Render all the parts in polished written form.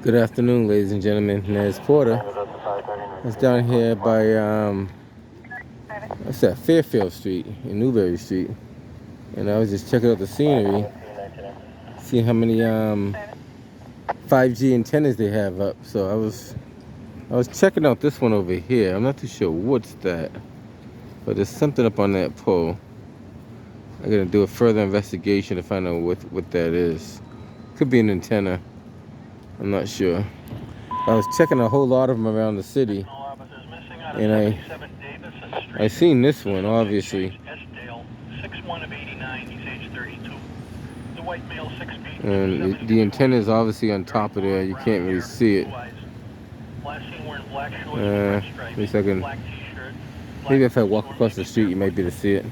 Good afternoon, ladies and gentlemen. Nez Porter. I was down here by what's that? Fairfield Street in Newberry Street, and I was just checking out the scenery, seeing how many 5G antennas they have up. So I was checking out this one over here. I'm not too sure what's that, but there's something up on that pole. I'm gonna do a further investigation to find out what that is. Could be an antenna. I'm not sure. I was checking a whole lot of them around the city, and I seen this one obviously. And the antenna is obviously on top of there. You can't really see it. At least I can. Maybe if I walk across the street, you might be able to see it.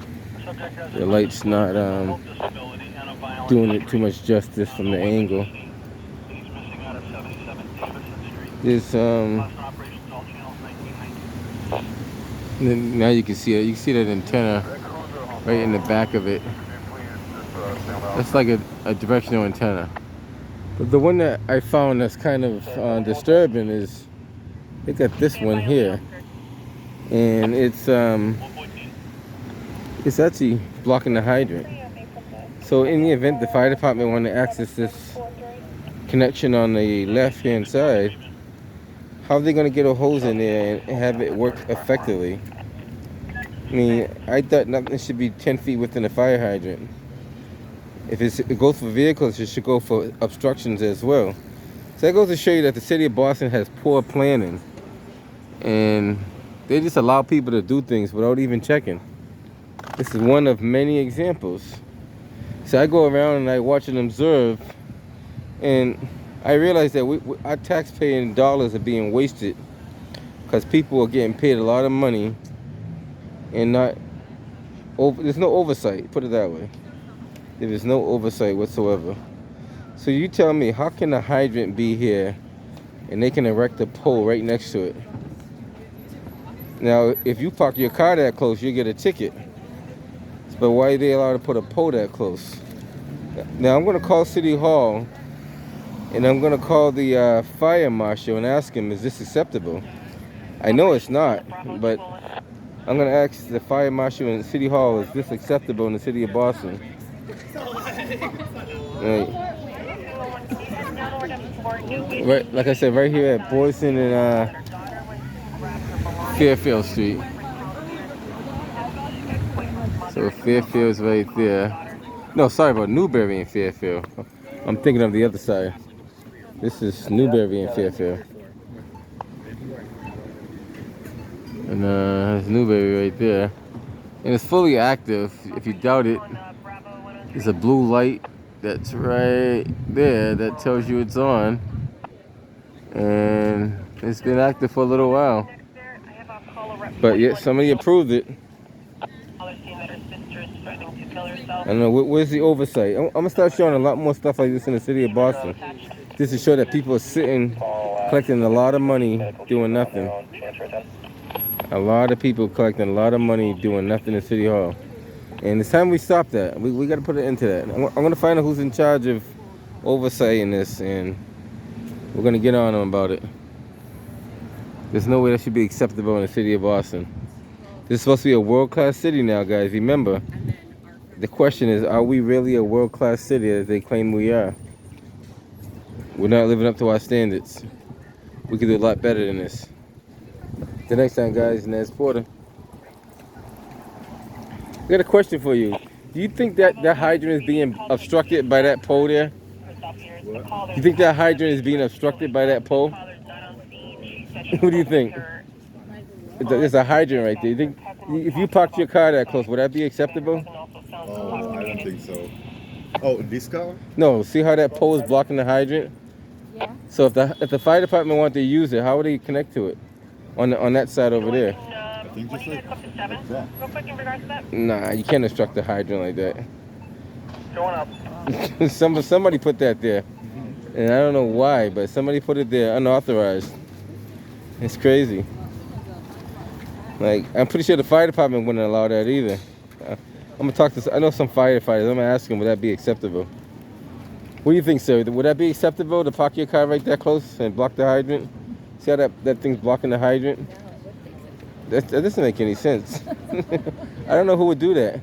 The light's not doing it too much justice from the angle. There's now you can see it. You can see that antenna right in the back of it. That's like a directional antenna. But the one that I found that's kind of disturbing is they got this one here, and it's actually blocking the hydrant. So in the event the fire department want to access this connection on the left-hand side, how are they going to get a hose in there and have it work effectively? I mean, I thought nothing should be 10 feet within a fire hydrant. If it goes for vehicles, it should go for obstructions as well. So that goes to show you that the city of Boston has poor planning, and they just allow people to do things without even checking. This is one of many examples. So I go around and I watch and observe, and I realize that our taxpaying dollars are being wasted because people are getting paid a lot of money and there's no oversight, put it that way. There is no oversight whatsoever. So you tell me, how can a hydrant be here and they can erect a pole right next to it? Now, if you park your car that close, you get a ticket. But why are they allowed to put a pole that close? Now, I'm going to call City Hall, and I'm going to call the fire marshal and ask him, is this acceptable? I know it's not, but I'm going to ask the fire marshal in City Hall, is this acceptable in the city of Boston? Right, like I said, right here at Boylston and Fairfield Street. So Fairfield's right there. No, sorry about Newberry and Fairfield. I'm thinking of the other side. This is Newberry and Fairfield. And there's Newberry right there. And it's fully active. If you doubt it, there's a blue light that's right there that tells you it's on. And it's been active for a little while. But yet somebody approved it. I don't know, where's the oversight? I'm going to start showing a lot more stuff like this in the city of Boston. Just to show that people are sitting, collecting a lot of money, doing nothing. A lot of people collecting a lot of money, doing nothing in City Hall. And it's time we stop that. We got to put an end to that. I'm going to find out who's in charge of oversight in this, and we're going to get on them about it. There's no way that should be acceptable in the city of Boston. This is supposed to be a world-class city now, guys. Remember, the question is, are we really a world-class city as they claim we are? We're not living up to our standards. We could do a lot better than this. The next time, guys, Nez Porter. I got a question for you. Do you think that hydrant is being obstructed by that pole there? What? You think that hydrant is being obstructed by that pole? What do you think? There's a hydrant right there. You think if you parked your car that close, would that be acceptable? Oh, I don't think so. Oh, this car? No. See how that pole is blocking the hydrant? Yeah. So if the fire department wanted to use it, how would they connect to it? On that side over there. I think just like that. Nah, you can't obstruct the hydrant like that. Going up. Somebody put that there, and I don't know why, but somebody put it there unauthorized. It's crazy. Like, I'm pretty sure the fire department wouldn't allow that either. I'm gonna talk to. I know some firefighters. I'm gonna ask them, would that be acceptable? What do you think, sir? Would that be acceptable to park your car right there close and block the hydrant? See how that thing's blocking the hydrant? That doesn't make any sense. I don't know who would do that.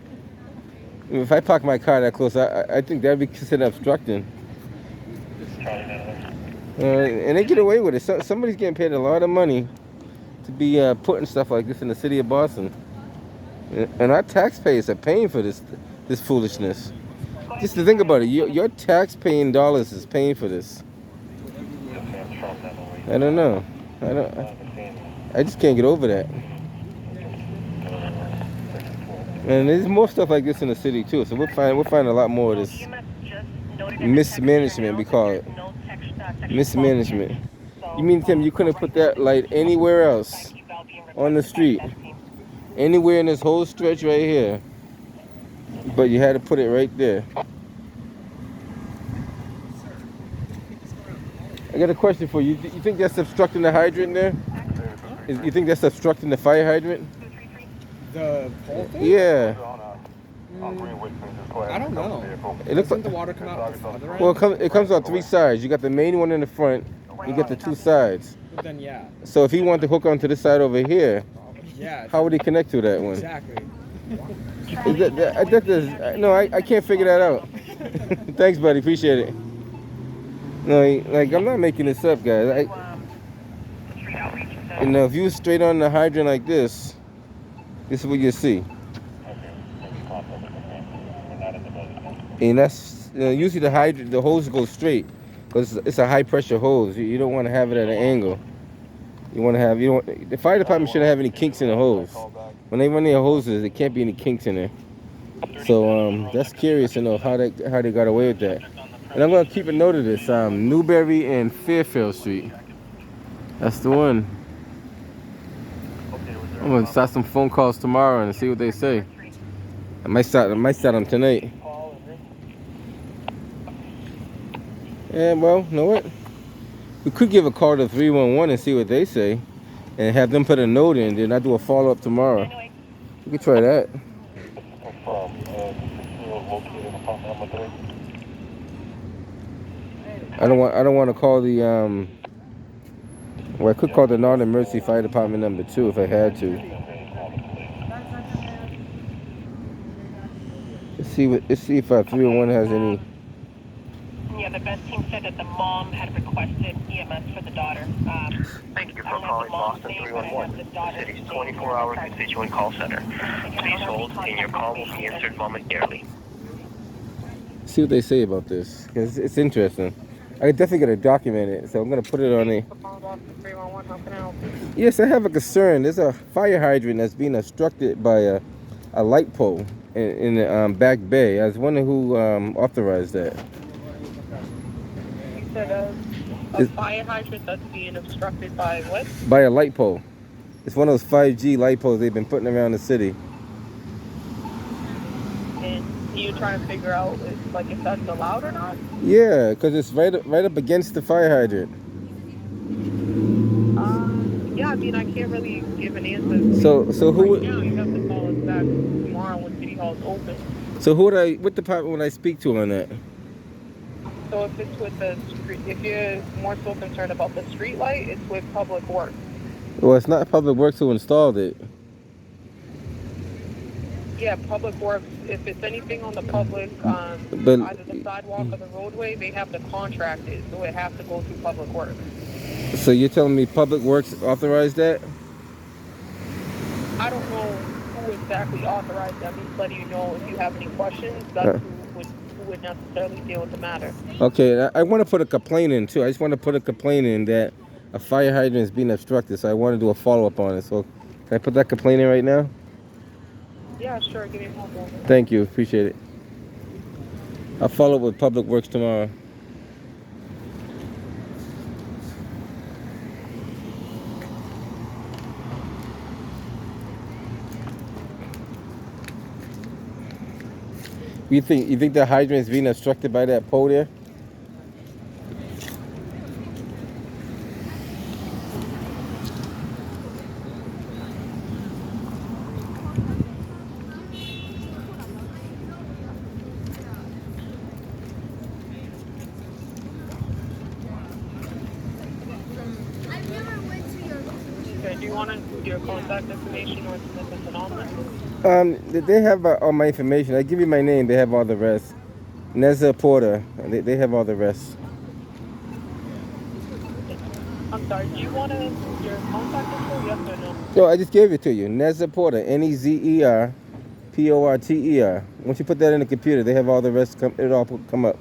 If I park my car that close, I think that'd be considered obstructing. And they get away with it. Somebody's getting paid a lot of money to be putting stuff like this in the city of Boston. And our taxpayers are paying for this foolishness. Just to think about it, your tax-paying dollars is paying for this. I don't know. I just can't get over that. And there's more stuff like this in the city too. So we'll find a lot more of this mismanagement. We call it mismanagement. You mean to tell me you couldn't put that light anywhere else on the street, anywhere in this whole stretch right here, but you had to put it right there? I got a question for you. You think that's obstructing the hydrant there? You think that's obstructing the fire hydrant? The pole thing? Yeah. I don't know. It looks like the water come out the other end? Well, it comes on three sides. You got the main one in the front. You got the two sides. But then, yeah. So if he wanted to hook onto this side over here, Yeah. how would he connect to that one? Exactly. No, I can't figure that out. Thanks, buddy. Appreciate it. No, like I'm not making this up, guys. If you straight on the hydrant like this is what you see. And that's usually the hose goes straight, because it's a high pressure hose. You don't want to have it at an angle. The fire department shouldn't have any kinks in the hose. When they run their hoses, there can't be any kinks in there. So that's curious to know how they got away with that. And I'm gonna keep a note of this. Newberry and Fairfield Street. That's the one. I'm gonna start some phone calls tomorrow and see what they say. I might start them tonight. Yeah, well, you know what? We could give a call to 311 and see what they say, and have them put a note in. Then I do a follow up tomorrow. We could try that. I don't want to call the well, I could call the Northern Mercy Fire Department number 2 if I had to. Let's see if 301 has any. Yeah, the best team said that the mom had requested EMS for the daughter. Thank you for calling Boston 311, the city's 24-hour constituent call center. Please hold, and your call will be answered momentarily. See what they say about this, because it's interesting. I definitely got to document it, so I'm going to put it on the... Yes, I have a concern. There's a fire hydrant that's being obstructed by a light pole in the back bay. I was wondering who authorized that. You said a fire hydrant that's being obstructed by what? By a light pole. It's one of those 5G light poles they've been putting around the city. And you're trying to figure out if that's allowed or not? Yeah, because it's right up against the fire hydrant. Yeah, I mean, I can't really give an answer. So who would... Now, you have to call us back tomorrow when City Hall's open. So what department would I speak to on that? So if it's with the street, if you're more so concerned about the street light, it's with Public Works. Well, it's not Public Works who installed it. Yeah, Public Works, if it's anything on the public, But- either the sidewalk or the roadway, they have to contract it, so it has to go through Public Works. So you're telling me Public Works authorized that? I don't know who exactly authorized that. I'm just letting you know if you have any questions, that's who would necessarily deal with the matter. Okay, I want to put a complaint in too. I just want to put a complaint in that a fire hydrant is being obstructed, so I want to do a follow-up on it. So can I put that complaint in right now? Yeah, sure. Give me one moment. Thank you. Appreciate it. I'll follow up with Public Works tomorrow. You think the hydrant is being obstructed by that pole there? Do you want your contact information or submit this anonymously? They have all my information. I give you my name. They have all the rest. Neza Porter. They have all the rest. I'm sorry, do you want your contact info, yes or no? No, I just gave it to you. Neza Porter. Nezer Porter. Once you put that in the computer, they have all the rest. It all come up.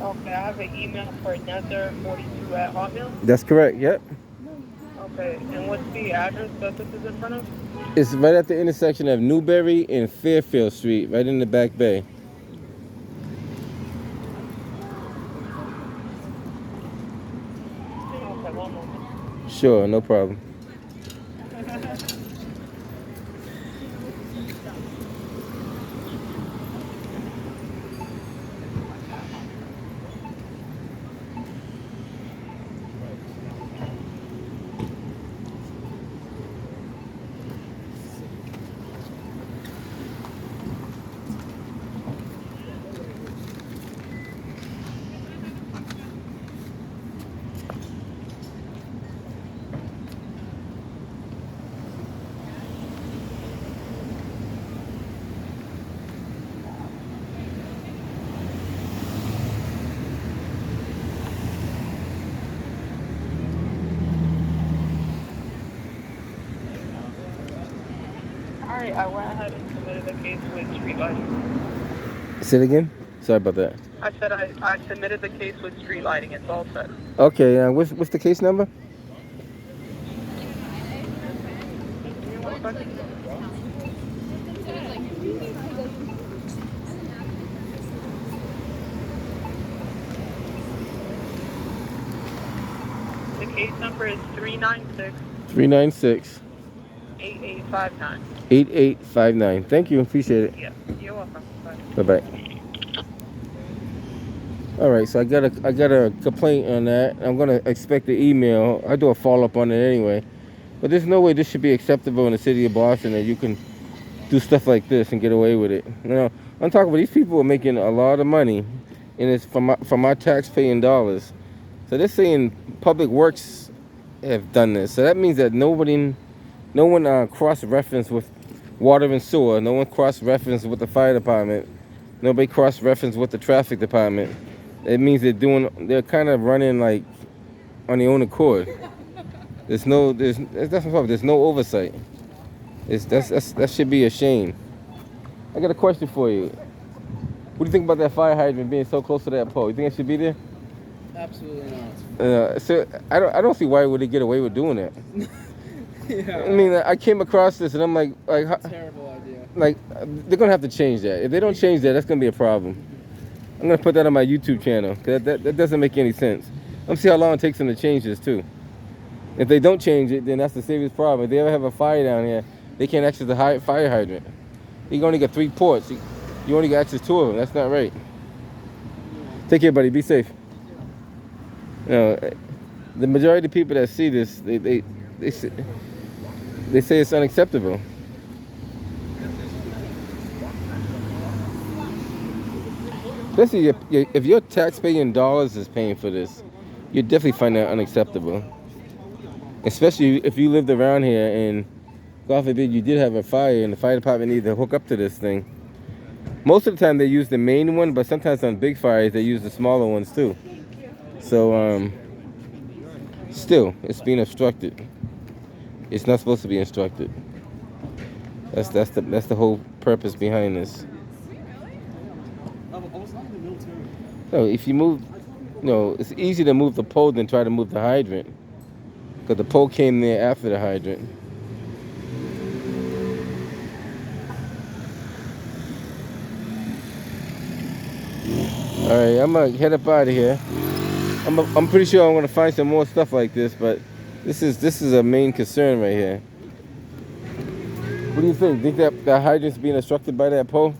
Okay, I have an email for nether42@hotmail. That's correct. Yep. Okay, and what's the address that this is in front of? It's right at the intersection of Newberry and Fairfield Street, right in the back bay. Okay, one moment. Sure, no problem. Alright, I went ahead and submitted the case with street lighting. Say it again? Sorry about that. I said I submitted the case with street lighting, it's all set. Okay, what's the case number? Give me 1 second. The case number is 396 396 8859. 8859. Thank you. Appreciate it. Yeah, you're welcome. Bye. Bye-bye. All right, so I got a complaint on that. I'm going to expect the email. I do a follow-up on it anyway. But there's no way this should be acceptable in the city of Boston that you can do stuff like this and get away with it. You know, I'm talking about these people are making a lot of money, and it's from our tax-paying dollars. So they're saying Public Works have done this. So that means that no one cross-referenced with water and sewer. No one cross-referenced with the fire department. Nobody cross-referenced with the traffic department. It means they're kind of running like on their own accord. That's the problem. There's no oversight. That should be a shame. I got a question for you. What do you think about that fire hydrant being so close to that pole? You think it should be there? Absolutely not. So I don't see why would they get away with doing that. Yeah. I mean, I came across this and I'm like, Terrible idea. like they're gonna have to change that. If they don't change that, that's gonna be a problem. I'm gonna put that on my YouTube channel because that doesn't make any sense. I'm gonna see how long it takes them to change this too. If they don't change it, then that's a serious problem. If they ever have a fire down here, they can't access the fire hydrant. You only got 3 ports. You only got access 2 of them. That's not right. Take care, buddy. Be safe. You know, the majority of the people that see this, they say it's unacceptable. Especially if your taxpaying dollars is paying for this, you definitely find that unacceptable. Especially if you lived around here and, God forbid, you did have a fire and the fire department needed to hook up to this thing. Most of the time they use the main one, but sometimes on big fires they use the smaller ones too. So still, it's being obstructed. It's not supposed to be obstructed. That's the whole purpose behind this. No, if you move, it's easy to move the pole than try to move the hydrant, because the pole came there after the hydrant. All right, I'm gonna head up out of here. I'm pretty sure I'm gonna find some more stuff like this, but this is a main concern right here. What do you think? Think that the hydrant's being obstructed by that pole?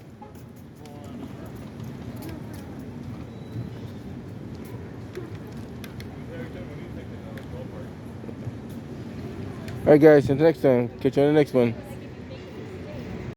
All right, guys. Until next time. Catch you on the next one.